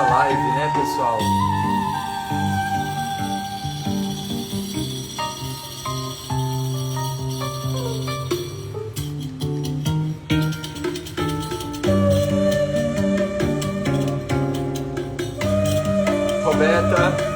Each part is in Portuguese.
essa live, né, pessoal? Roberta.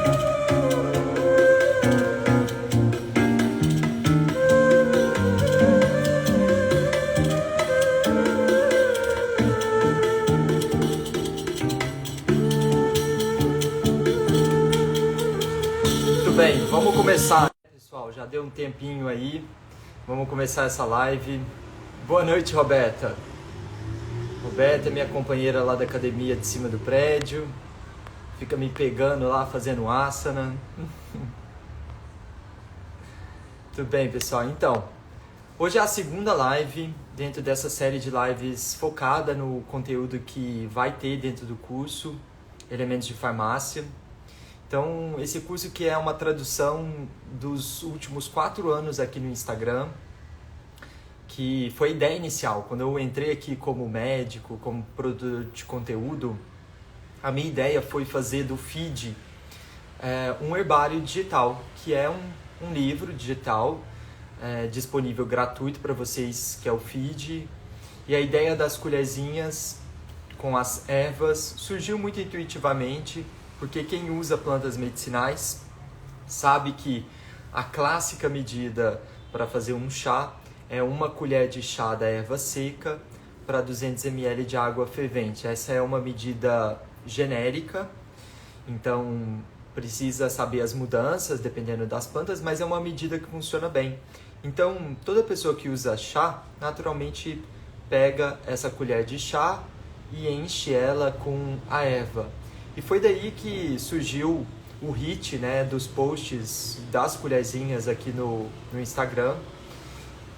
Bem, vamos começar, pessoal, já deu um tempinho aí, vamos começar essa live. Boa noite, Roberta. Roberta é minha companheira lá da academia de cima do prédio, fica me pegando lá fazendo asana. Tudo bem, pessoal? Então, hoje é a segunda live dentro dessa série de lives focada no conteúdo que vai ter dentro do curso Elementos de Farmácia. Então, esse curso que é uma tradução dos últimos 4 anos aqui no Instagram, que foi a ideia inicial. Quando eu entrei aqui como médico, como produtor de conteúdo, a minha ideia foi fazer do feed um herbário digital, que é um livro digital disponível gratuito para vocês, que é o feed. E a ideia das colherzinhas com as ervas surgiu muito intuitivamente, porque quem usa plantas medicinais sabe que a clássica medida para fazer um chá é 1 colher de chá da erva seca para 200 ml de água fervente. Essa é uma medida genérica, então precisa saber as mudanças dependendo das plantas, mas é uma medida que funciona bem. Então toda pessoa que usa chá naturalmente pega essa colher de chá e enche ela com a erva. E foi daí que surgiu o hit, né, dos posts das colherzinhas aqui no Instagram,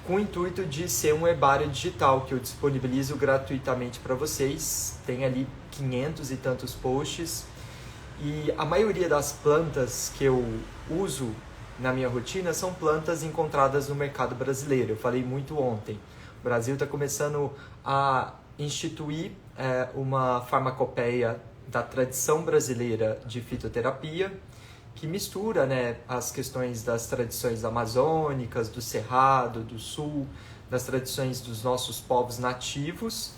com o intuito de ser um herbário digital que eu disponibilizo gratuitamente para vocês. Tem ali 500 e tantos posts e a maioria das plantas que eu uso na minha rotina são plantas encontradas no mercado brasileiro. Eu falei muito ontem, o Brasil está começando a instituir uma farmacopeia da tradição brasileira de fitoterapia, que mistura, né, as questões das tradições amazônicas, do Cerrado, do Sul, das tradições dos nossos povos nativos,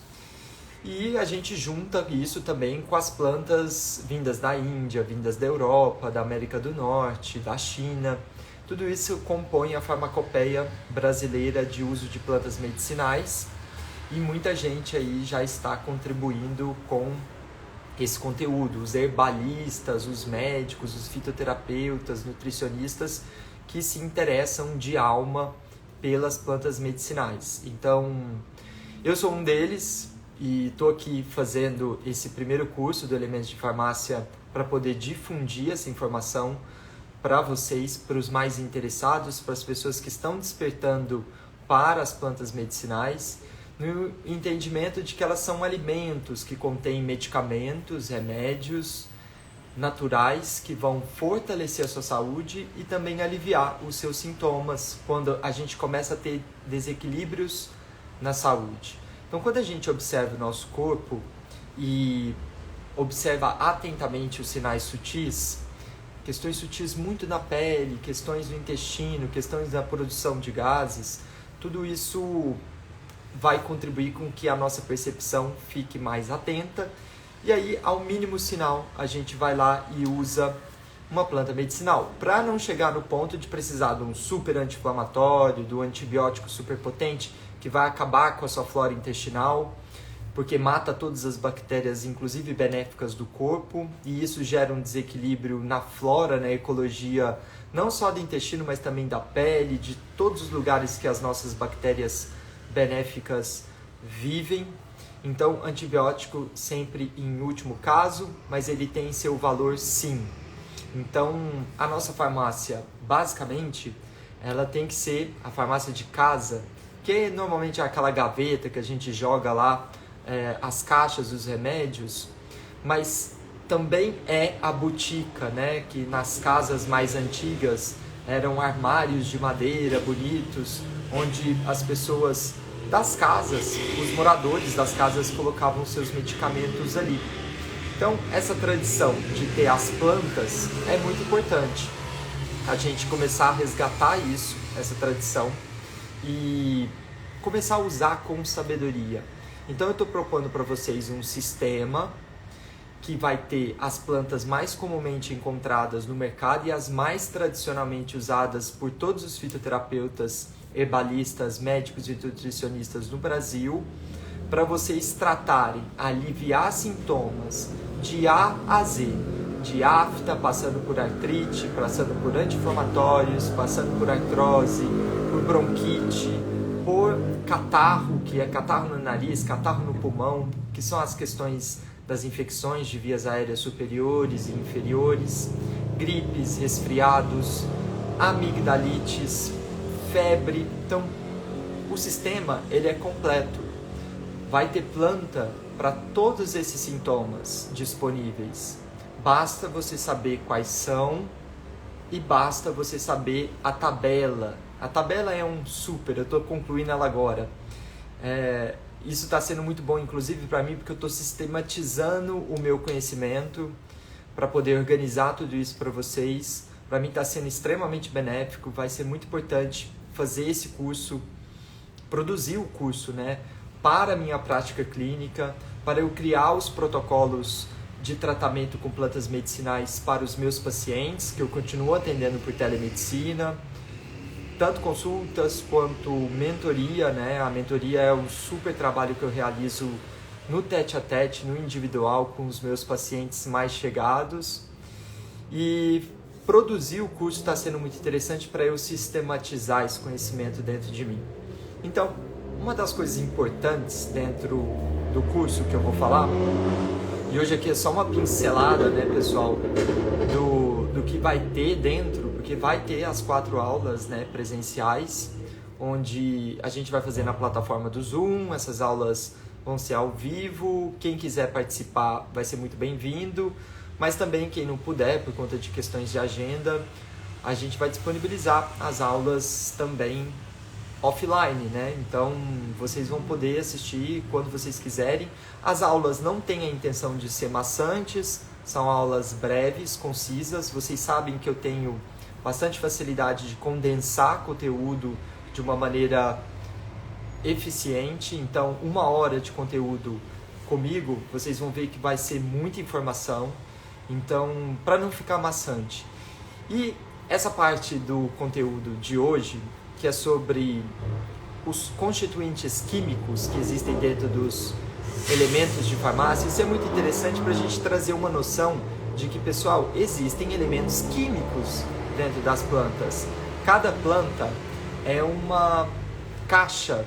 e a gente junta isso também com as plantas vindas da Índia, vindas da Europa, da América do Norte, da China. Tudo isso compõe a farmacopeia brasileira de uso de plantas medicinais, e muita gente aí já está contribuindo com esse conteúdo, os herbalistas, os médicos, os fitoterapeutas, nutricionistas que se interessam de alma pelas plantas medicinais. Então, eu sou um deles e estou aqui fazendo esse primeiro curso do Elementos de Farmácia para poder difundir essa informação para vocês, para os mais interessados, para as pessoas que estão despertando para as plantas medicinais, no entendimento de que elas são alimentos que contêm medicamentos, remédios naturais que vão fortalecer a sua saúde e também aliviar os seus sintomas quando a gente começa a ter desequilíbrios na saúde. Então, quando a gente observa o nosso corpo e observa atentamente os sinais sutis, questões sutis muito na pele, questões do intestino, questões da produção de gases, tudo isso vai contribuir com que a nossa percepção fique mais atenta, e aí, ao mínimo sinal, a gente vai lá e usa uma planta medicinal, para não chegar no ponto de precisar de um super anti-inflamatório, do antibiótico super potente, que vai acabar com a sua flora intestinal, porque mata todas as bactérias, inclusive benéficas do corpo, e isso gera um desequilíbrio na flora, na ecologia, não só do intestino, mas também da pele, de todos os lugares que as nossas bactérias benéficas vivem. Então, antibiótico sempre em último caso, mas ele tem seu valor sim. Então, a nossa farmácia, basicamente, ela tem que ser a farmácia de casa, que normalmente é aquela gaveta que a gente joga lá as caixas dos remédios, mas também é a botica, né? Que nas casas mais antigas eram armários de madeira bonitos, onde as pessoas das casas, os moradores das casas colocavam seus medicamentos ali. Então, essa tradição de ter as plantas é muito importante. A gente começar a resgatar isso, essa tradição, e começar a usar com sabedoria. Então, eu estou propondo para vocês um sistema que vai ter as plantas mais comumente encontradas no mercado e as mais tradicionalmente usadas por todos os fitoterapeutas, herbalistas, médicos e nutricionistas no Brasil, para vocês tratarem, aliviar sintomas de A a Z, de afta, passando por artrite, passando por anti-inflamatórios, passando por artrose, por bronquite, por catarro, que é catarro no nariz, catarro no pulmão, que são as questões das infecções de vias aéreas superiores e inferiores, gripes, resfriados, amigdalites, febre. Então, o sistema ele é completo. Vai ter planta para todos esses sintomas disponíveis. Basta você saber quais são e basta você saber a tabela. A tabela é um super, eu estou concluindo ela agora. Isso está sendo muito bom, inclusive, para mim, porque eu estou sistematizando o meu conhecimento para poder organizar tudo isso para vocês. Para mim está sendo extremamente benéfico, vai ser muito importante fazer esse curso, produzir o curso, né, para a minha prática clínica, para eu criar os protocolos de tratamento com plantas medicinais para os meus pacientes, que eu continuo atendendo por telemedicina, tanto consultas quanto mentoria, né? A mentoria é um super trabalho que eu realizo no tete-a-tete, no individual, com os meus pacientes mais chegados. E produzir o curso está sendo muito interessante para eu sistematizar esse conhecimento dentro de mim. Então, uma das coisas importantes dentro do curso que eu vou falar, e hoje aqui é só uma pincelada, né, pessoal, do que vai ter dentro, porque vai ter as 4 aulas, né, presenciais, onde a gente vai fazer na plataforma do Zoom. Essas aulas vão ser ao vivo, quem quiser participar vai ser muito bem-vindo, mas também quem não puder, por conta de questões de agenda, a gente vai disponibilizar as aulas também offline, né? Então vocês vão poder assistir quando vocês quiserem. As aulas não têm a intenção de ser maçantes, são aulas breves, concisas. Vocês sabem que eu tenho bastante facilidade de condensar conteúdo de uma maneira eficiente. Então, 1 hora de conteúdo comigo, vocês vão ver que vai ser muita informação. Então, para não ficar maçante. E essa parte do conteúdo de hoje, que é sobre os constituintes químicos que existem dentro dos elementos de farmácia, isso é muito interessante para a gente trazer uma noção de que, pessoal, existem elementos químicos dentro das plantas. Cada planta é uma caixa,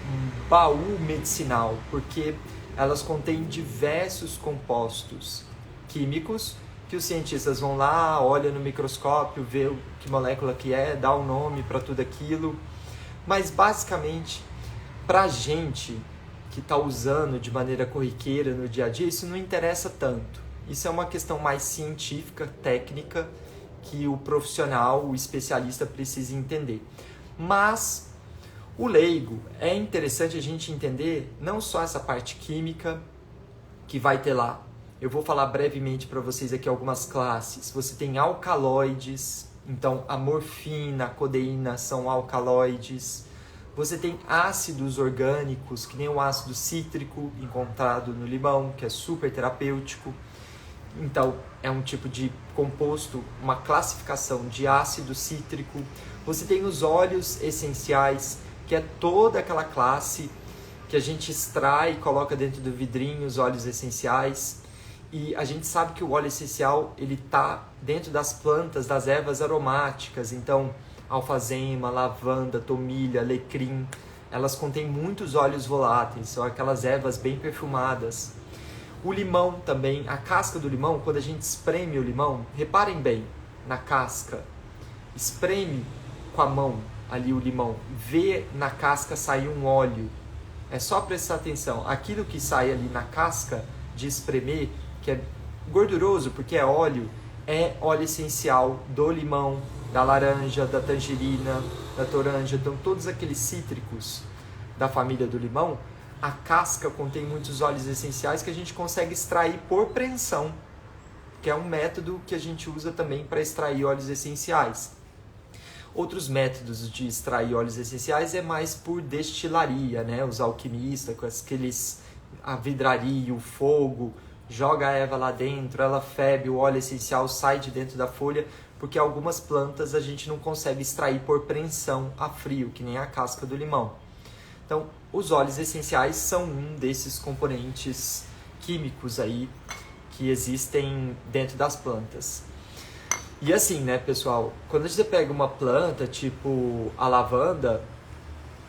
um baú medicinal, porque elas contêm diversos compostos químicos que os cientistas vão lá, olham no microscópio, vê que molécula que é, dá o nome para tudo aquilo. Mas, basicamente, para a gente que está usando de maneira corriqueira no dia a dia, isso não interessa tanto. Isso é uma questão mais científica, técnica, que o profissional, o especialista precisa entender. Mas o leigo, é interessante a gente entender não só essa parte química que vai ter lá. Eu vou falar brevemente para vocês aqui algumas classes. Você tem alcaloides, então a morfina, a codeína são alcaloides. Você tem ácidos orgânicos, que nem o ácido cítrico encontrado no limão, que é super terapêutico. Então, é um tipo de composto, uma classificação de ácido cítrico. Você tem os óleos essenciais, que é toda aquela classe que a gente extrai e coloca dentro do vidrinho, os óleos essenciais. E a gente sabe que o óleo essencial ele está dentro das plantas, das ervas aromáticas. Então, alfazema, lavanda, tomilha, alecrim, elas contêm muitos óleos voláteis, são aquelas ervas bem perfumadas. O limão também, a casca do limão, quando a gente espreme o limão, reparem bem na casca, espreme com a mão ali o limão, vê na casca sair um óleo. É só prestar atenção, aquilo que sai ali na casca de espremer, que é gorduroso porque é óleo essencial do limão, da laranja, da tangerina, da toranja. Então todos aqueles cítricos da família do limão a casca contém muitos óleos essenciais que a gente consegue extrair por preensão, que é um método que a gente usa também para extrair óleos essenciais. Outros métodos de extrair óleos essenciais é mais por destilaria, né? Os alquimistas com a vidraria, o fogo, joga a erva lá dentro, ela ferve, o óleo essencial sai de dentro da folha, porque algumas plantas a gente não consegue extrair por preensão a frio, que nem a casca do limão. Então, os óleos essenciais são um desses componentes químicos aí que existem dentro das plantas. E assim, né, pessoal, quando você pega uma planta tipo a lavanda,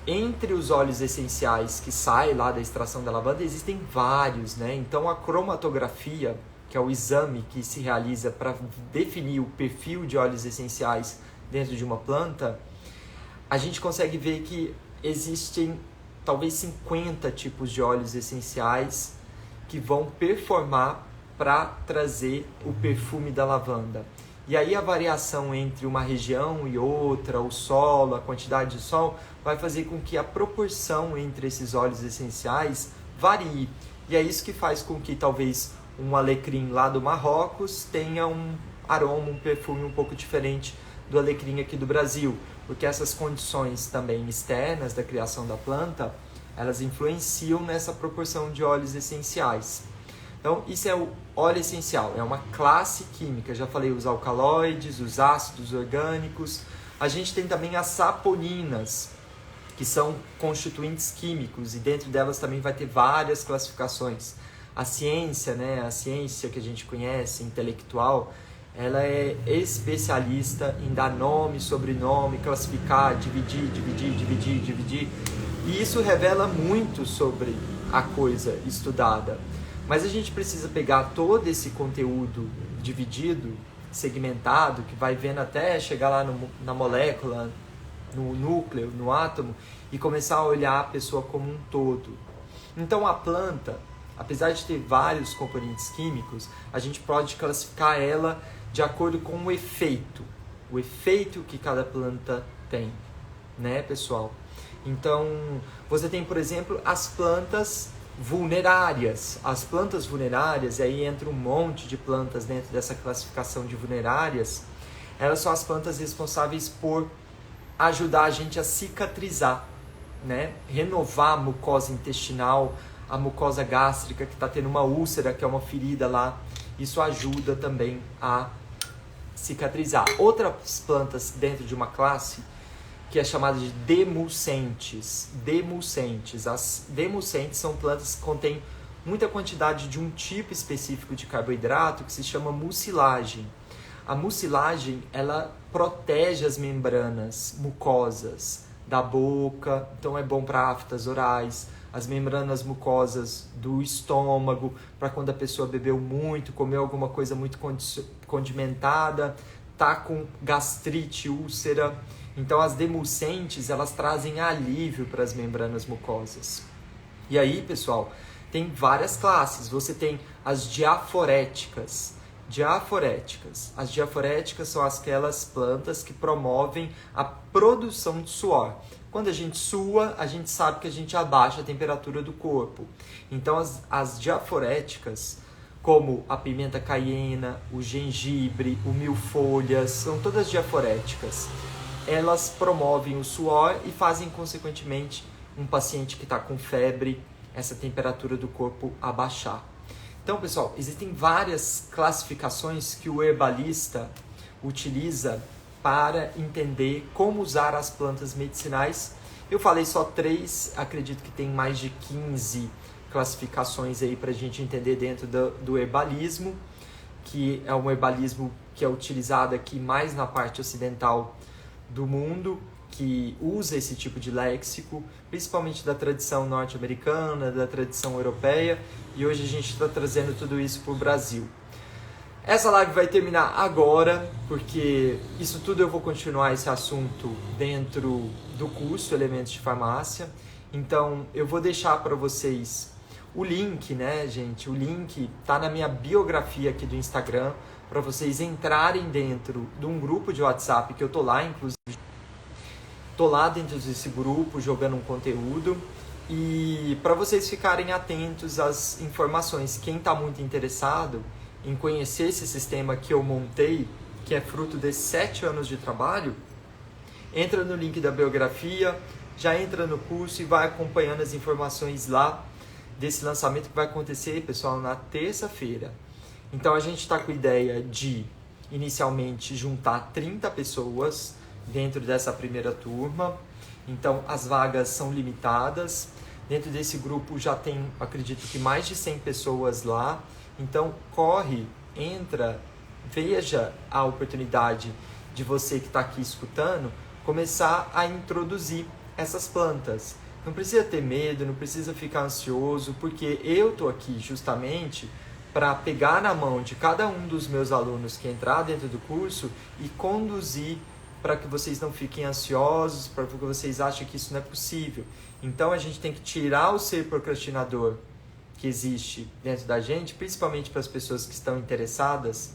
entre os óleos essenciais que saem lá da extração da lavanda, existem vários, né? Então a cromatografia, que é o exame que se realiza para definir o perfil de óleos essenciais dentro de uma planta, a gente consegue ver que existem talvez 50 tipos de óleos essenciais que vão performar para trazer o perfume da lavanda. E aí a variação entre uma região e outra, o solo, a quantidade de sol, vai fazer com que a proporção entre esses óleos essenciais varie. E é isso que faz com que talvez um alecrim lá do Marrocos tenha um aroma, um perfume um pouco diferente do alecrim aqui do Brasil. Porque essas condições também externas da criação da planta, elas influenciam nessa proporção de óleos essenciais. Então, isso é o óleo essencial, é uma classe química. Já falei os alcaloides, os ácidos orgânicos. A gente tem também as saponinas, que são constituintes químicos, e dentro delas também vai ter várias classificações. A ciência, né, a ciência que a gente conhece, intelectual, ela é especialista em dar nome, sobrenome, classificar, dividir. E isso revela muito sobre a coisa estudada. Mas a gente precisa pegar todo esse conteúdo dividido, segmentado, que vai vendo até chegar lá na molécula, no núcleo, no átomo, e começar a olhar a pessoa como um todo. Então a planta, apesar de ter vários componentes químicos, a gente pode classificar ela de acordo com o efeito que cada planta tem, né, pessoal? Então, você tem, por exemplo, as plantas vulnerárias. As plantas vulnerárias, e aí entra um monte de plantas dentro dessa classificação de vulnerárias, elas são as plantas responsáveis por ajudar a gente a cicatrizar, né? Renovar a mucosa intestinal, a mucosa gástrica que está tendo uma úlcera, que é uma ferida lá. Isso ajuda também a cicatrizar. Outras plantas dentro de uma classe que é chamada de demulcentes. As demulcentes são plantas que contêm muita quantidade de um tipo específico de carboidrato que se chama mucilagem. A mucilagem, ela protege as membranas mucosas da boca, então é bom para aftas orais, as membranas mucosas do estômago, para quando a pessoa bebeu muito, comeu alguma coisa muito condimentada, tá com gastrite, úlcera. Então as demulcentes, elas trazem alívio para as membranas mucosas. E aí, pessoal, tem várias classes. Você tem as diaforéticas. As diaforéticas são aquelas plantas que promovem a produção de suor. Quando a gente sua, a gente sabe que a gente abaixa a temperatura do corpo. Então as diaforéticas, como a pimenta caiena, o gengibre, o mil-folhas, são todas diaforéticas. Elas promovem o suor e fazem, consequentemente, um paciente que está com febre, essa temperatura do corpo abaixar. Então, pessoal, existem várias classificações que o herbalista utiliza para entender como usar as plantas medicinais. Eu falei só 3, acredito que tem mais de 15 classificações aí para a gente entender dentro do herbalismo, que é um herbalismo que é utilizado aqui mais na parte ocidental do mundo, que usa esse tipo de léxico, principalmente da tradição norte-americana, da tradição europeia, e hoje a gente está trazendo tudo isso para o Brasil. Essa live vai terminar agora, porque isso tudo eu vou continuar esse assunto dentro do curso Elementos de Farmácia. Então eu vou deixar para vocês o link, né, gente? O link tá na minha biografia aqui do Instagram, para vocês entrarem dentro de um grupo de WhatsApp que eu tô lá, inclusive. tô lá dentro desse grupo jogando um conteúdo. E para vocês ficarem atentos às informações, quem está muito interessado em conhecer esse sistema que eu montei, que é fruto desses 7 anos de trabalho, entra no link da biografia, já entra no curso e vai acompanhando as informações lá desse lançamento que vai acontecer, pessoal, na terça-feira. Então a gente está com a ideia de, inicialmente, juntar 30 pessoas dentro dessa primeira turma. Então as vagas são limitadas. Dentro desse grupo já tem, acredito que mais de 100 pessoas lá. Então corre, entra, veja a oportunidade de você que está aqui escutando começar a introduzir essas plantas. Não precisa ter medo, não precisa ficar ansioso, porque eu estou aqui justamente para pegar na mão de cada um dos meus alunos que entrar dentro do curso e conduzir para que vocês não fiquem ansiosos, para que vocês achem que isso não é possível. Então a gente tem que tirar o ser procrastinador que existe dentro da gente, principalmente para as pessoas que estão interessadas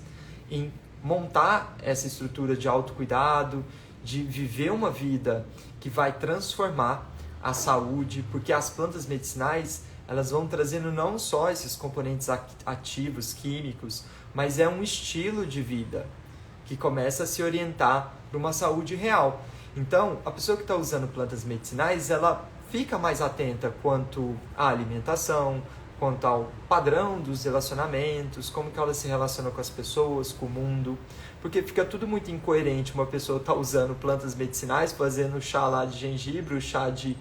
em montar essa estrutura de autocuidado, de viver uma vida que vai transformar a saúde, porque as plantas medicinais, elas vão trazendo não só esses componentes ativos, químicos, mas é um estilo de vida que começa a se orientar para uma saúde real. Então, a pessoa que está usando plantas medicinais, ela fica mais atenta quanto à alimentação, quanto ao padrão dos relacionamentos, como que ela se relaciona com as pessoas, com o mundo, porque fica tudo muito incoerente. Uma pessoa está usando plantas medicinais, fazendo chá lá de gengibre, chá de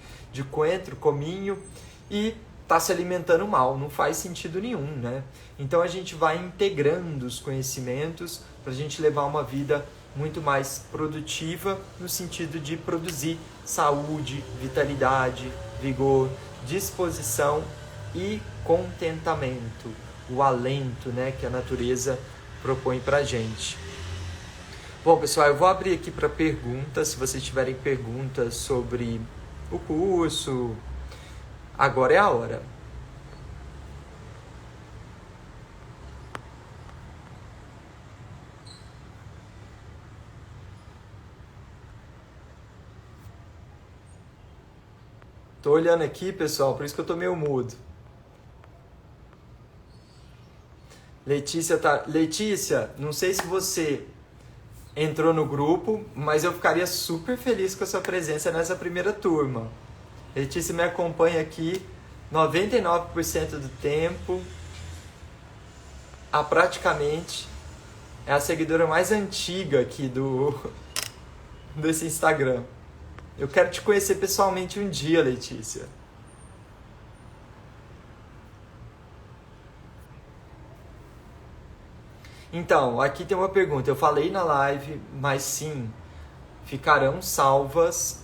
coentro, cominho, e está se alimentando mal, não faz sentido nenhum, né? Então a gente vai integrando os conhecimentos para a gente levar uma vida muito mais produtiva, no sentido de produzir saúde, vitalidade, vigor, disposição e contentamento, o alento, né, que a natureza propõe para a gente. Bom, pessoal, eu vou abrir aqui para perguntas. Se vocês tiverem perguntas sobre o curso, agora é a hora. Tô olhando aqui, pessoal, por isso que eu tô meio mudo. Letícia, não sei se você entrou no grupo, mas eu ficaria super feliz com a sua presença nessa primeira turma. Letícia me acompanha aqui 99% do tempo. Praticamente é a seguidora mais antiga aqui desse Instagram. Eu quero te conhecer pessoalmente um dia, Letícia. Então, aqui tem uma pergunta. Eu falei na live, mas sim, ficarão salvas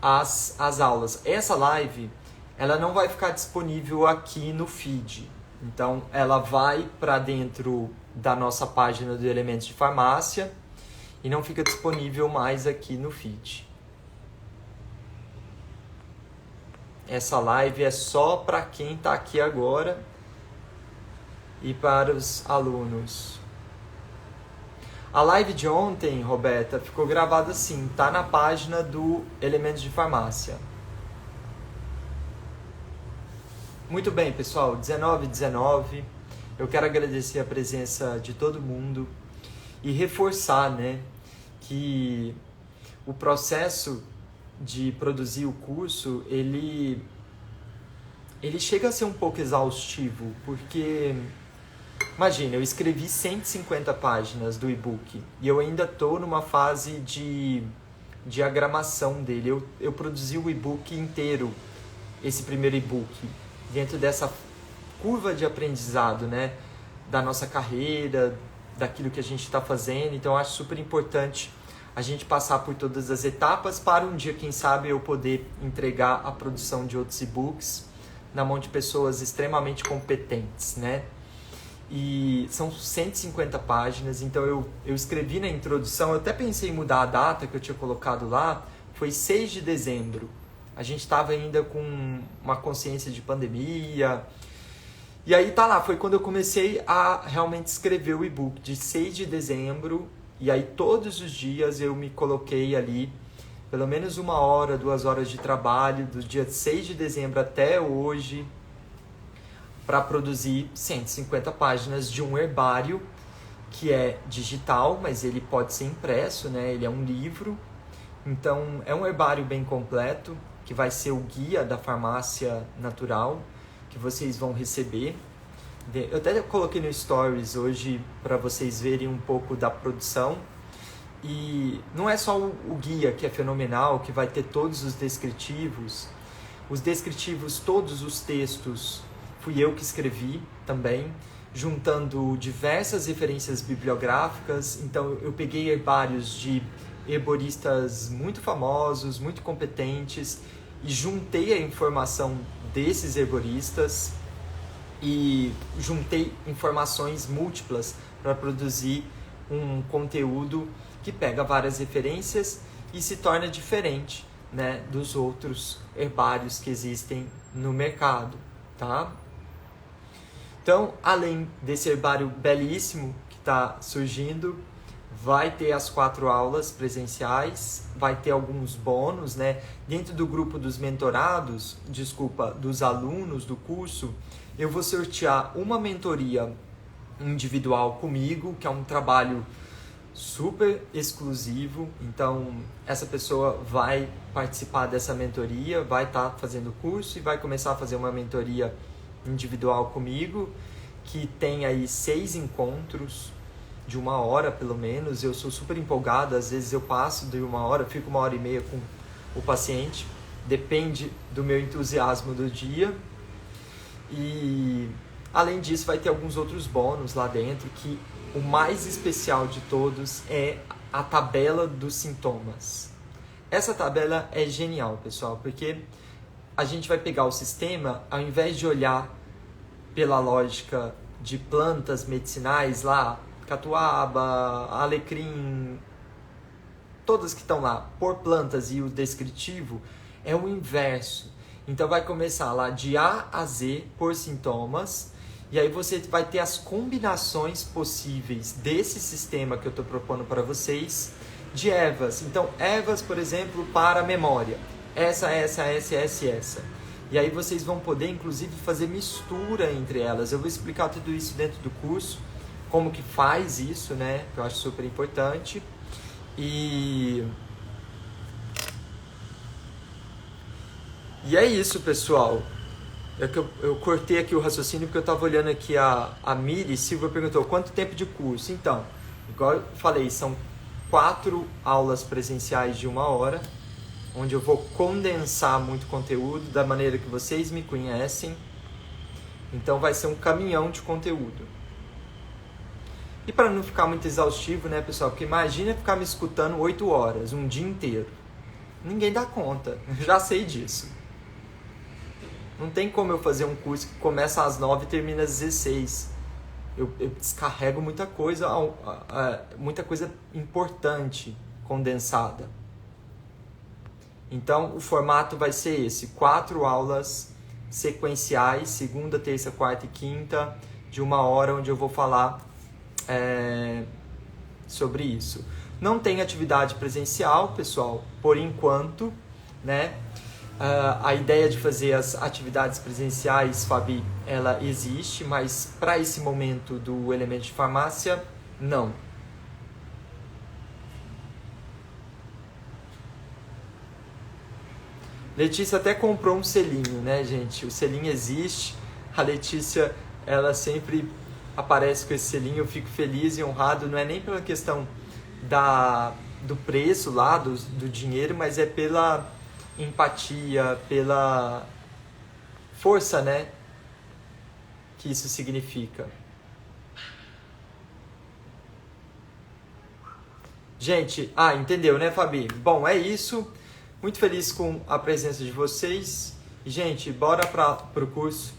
as aulas. Essa live, ela não vai ficar disponível aqui no feed. Então, ela vai para dentro da nossa página do Elementos de Farmácia e não fica disponível mais aqui no feed. Essa live é só para quem está aqui agora e para os alunos. A live de ontem, Roberta, ficou gravada assim, tá na página do Elementos de Farmácia. Muito bem, pessoal, 19h19. Eu quero agradecer a presença de todo mundo e reforçar, né, que o processo de produzir o curso, ele chega a ser um pouco exaustivo, porque imagina, eu escrevi 150 páginas do e-book e eu ainda estou numa fase de diagramação dele. Eu produzi o e-book inteiro, esse primeiro e-book, dentro dessa curva de aprendizado, né, da nossa carreira, daquilo que a gente está fazendo. Então eu acho super importante a gente passar por todas as etapas para um dia, quem sabe, eu poder entregar a produção de outros e-books na mão de pessoas extremamente competentes, né? E são 150 páginas, então eu escrevi na introdução, eu até pensei em mudar a data que eu tinha colocado lá, foi 6 de dezembro. A gente estava ainda com uma consciência de pandemia. E aí tá lá, foi quando eu comecei a realmente escrever o e-book, de 6 de dezembro. E aí todos os dias eu me coloquei ali pelo menos 1 hora, 2 horas de trabalho, do dia 6 de dezembro até hoje, para produzir 150 páginas de um herbário que é digital, mas ele pode ser impresso, né? Ele é um livro. Então, é um herbário bem completo, que vai ser o guia da farmácia natural, que vocês vão receber. Eu até coloquei no Stories hoje para vocês verem um pouco da produção. E não é só o guia que é fenomenal, que vai ter todos os descritivos. Os descritivos, todos os textos, fui eu que escrevi também, juntando diversas referências bibliográficas. Então, eu peguei herbários de herboristas muito famosos, muito competentes, e juntei a informação desses herboristas e juntei informações múltiplas para produzir um conteúdo que pega várias referências e se torna diferente, né, dos outros herbários que existem no mercado, tá? Então, além desse herbário belíssimo que está surgindo, vai ter as 4 aulas presenciais, vai ter alguns bônus, né? Dentro do grupo dos mentorados, dos alunos do curso, eu vou sortear uma mentoria individual comigo, que é um trabalho super exclusivo. Então, essa pessoa vai participar dessa mentoria, vai estar fazendo o curso e vai começar a fazer uma mentoria individual comigo, que tem aí 6 encontros de 1 hora pelo menos. Eu sou super empolgado, às vezes eu passo de 1 hora, fico 1 hora e meia com o paciente, depende do meu entusiasmo do dia. E além disso vai ter alguns outros bônus lá dentro, que o mais especial de todos é a tabela dos sintomas. Essa tabela é genial, pessoal, porque a gente vai pegar o sistema, ao invés de olhar pela lógica de plantas medicinais lá, catuaba, alecrim, todas que estão lá, por plantas e o descritivo, é o inverso. Então vai começar lá de A a Z por sintomas, e aí você vai ter as combinações possíveis desse sistema que eu estou propondo para vocês, de ervas. Então, ervas, por exemplo, para a memória. Essa. E aí vocês vão poder, inclusive, fazer mistura entre elas. Eu vou explicar tudo isso dentro do curso, como que faz isso, né? Que eu acho super importante. E é isso, pessoal. Eu cortei aqui o raciocínio porque eu estava olhando aqui a Miri Silva perguntou quanto tempo de curso. Então, igual eu falei, são 4 aulas presenciais de 1 hora, onde eu vou condensar muito conteúdo da maneira que vocês me conhecem. Então vai ser um caminhão de conteúdo. E para não ficar muito exaustivo, né, pessoal? Porque imagina ficar me escutando 8 horas, um dia inteiro. Ninguém dá conta, eu já sei disso. Não tem como eu fazer um curso que começa às 9 e termina às 16. Eu descarrego muita coisa importante condensada. Então, o formato vai ser esse: 4 aulas sequenciais, segunda, terça, quarta e quinta, de 1 hora, onde eu vou falar sobre isso. Não tem atividade presencial, pessoal, por enquanto, né? A ideia de fazer as atividades presenciais, Fabi, ela existe, mas para esse momento do elemento de farmácia, não. Letícia até comprou um selinho, né, gente? O selinho existe. A Letícia, ela sempre aparece com esse selinho. Eu fico feliz e honrado. Não é nem pela questão do preço lá, do dinheiro, mas é pela empatia, pela força, né, que isso significa. Gente, entendeu, né, Fabi? Bom, é isso. Muito feliz com a presença de vocês. E, gente, bora pro curso,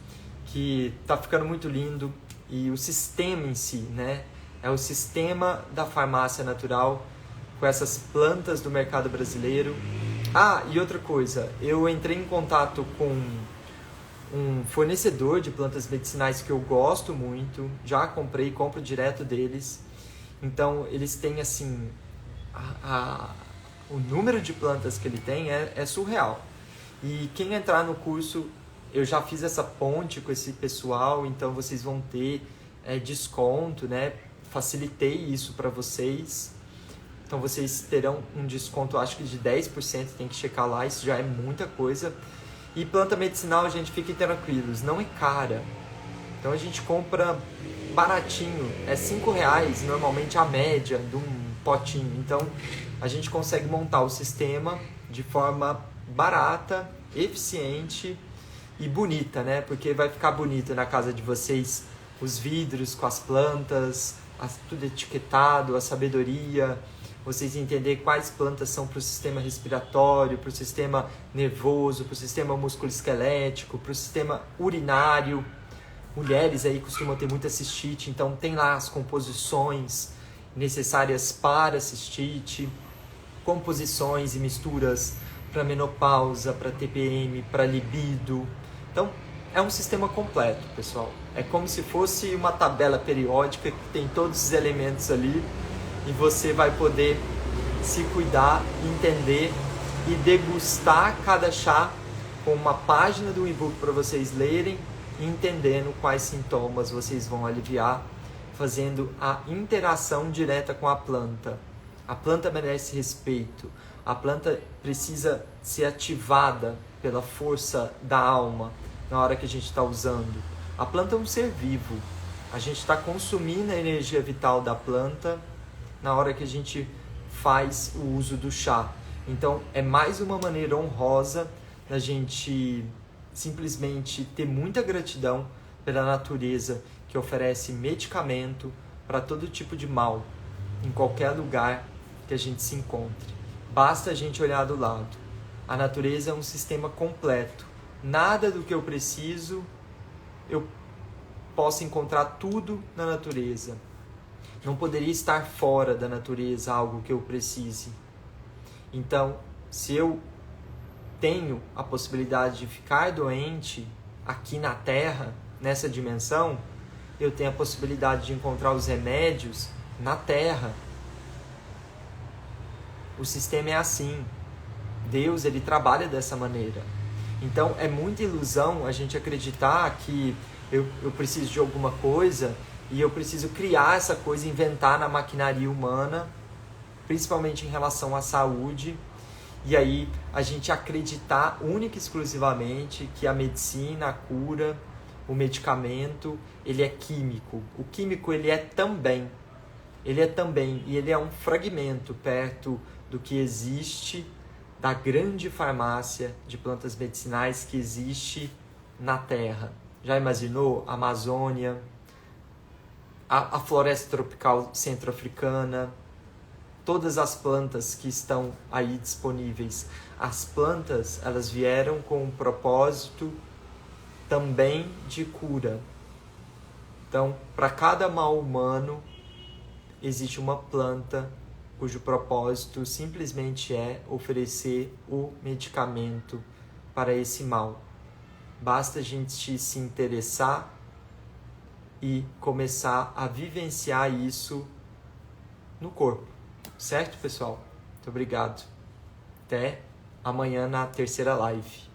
que tá ficando muito lindo. E o sistema em si, né, é o sistema da farmácia natural com essas plantas do mercado brasileiro. E outra coisa, eu entrei em contato com um fornecedor de plantas medicinais que eu gosto muito, já compro direto deles. Então, eles têm, assim, O número de plantas que ele tem é surreal. E quem entrar no curso, eu já fiz essa ponte com esse pessoal, então vocês vão ter desconto, né? Facilitei isso para vocês. Então vocês terão um desconto, acho que de 10%, tem que checar lá, isso já é muita coisa. E planta medicinal, gente, fiquem tranquilos, não é cara. Então a gente compra baratinho, é R$5 normalmente a média de um potinho. Então a gente consegue montar o sistema de forma barata, eficiente e bonita, né? Porque vai ficar bonito na casa de vocês os vidros com as plantas, tudo etiquetado, a sabedoria, vocês entenderem quais plantas são para o sistema respiratório, para o sistema nervoso, para o sistema musculoesquelético, para o sistema urinário. Mulheres aí costumam ter muita cistite, então tem lá as composições necessárias para cistite, composições e misturas para menopausa, para TPM, para libido. Então, é um sistema completo, pessoal. É como se fosse uma tabela periódica que tem todos os elementos ali e você vai poder se cuidar, entender e degustar cada chá com uma página do e-book para vocês lerem, entendendo quais sintomas vocês vão aliviar, fazendo a interação direta com a planta. A planta merece respeito. A planta precisa ser ativada pela força da alma na hora que a gente está usando. A planta é um ser vivo. A gente está consumindo a energia vital da planta na hora que a gente faz o uso do chá. Então, é mais uma maneira honrosa da gente simplesmente ter muita gratidão pela natureza que oferece medicamento para todo tipo de mal, em qualquer lugar que a gente se encontre. Basta a gente olhar do lado. A natureza é um sistema completo. Nada do que eu preciso, eu posso encontrar tudo na natureza. Não poderia estar fora da natureza algo que eu precise. Então, se eu tenho a possibilidade de ficar doente aqui na Terra, nessa dimensão, eu tenho a possibilidade de encontrar os remédios na Terra. O sistema é assim. Deus, ele trabalha dessa maneira. Então, é muita ilusão a gente acreditar que eu preciso de alguma coisa e eu preciso criar essa coisa, inventar na maquinaria humana, principalmente em relação à saúde, e aí a gente acreditar única e exclusivamente que a medicina, a cura, o medicamento, ele é químico. O químico, ele é também, e ele é um fragmento perto do que existe da grande farmácia de plantas medicinais que existe na Terra. Já imaginou? A Amazônia, a floresta tropical centro-africana, todas as plantas que estão aí disponíveis. As plantas, elas vieram com um propósito também de cura. Então, para cada mal humano, existe uma planta cujo propósito simplesmente é oferecer o medicamento para esse mal. Basta a gente se interessar e começar a vivenciar isso no corpo. Certo, pessoal? Muito obrigado. Até amanhã na terceira live.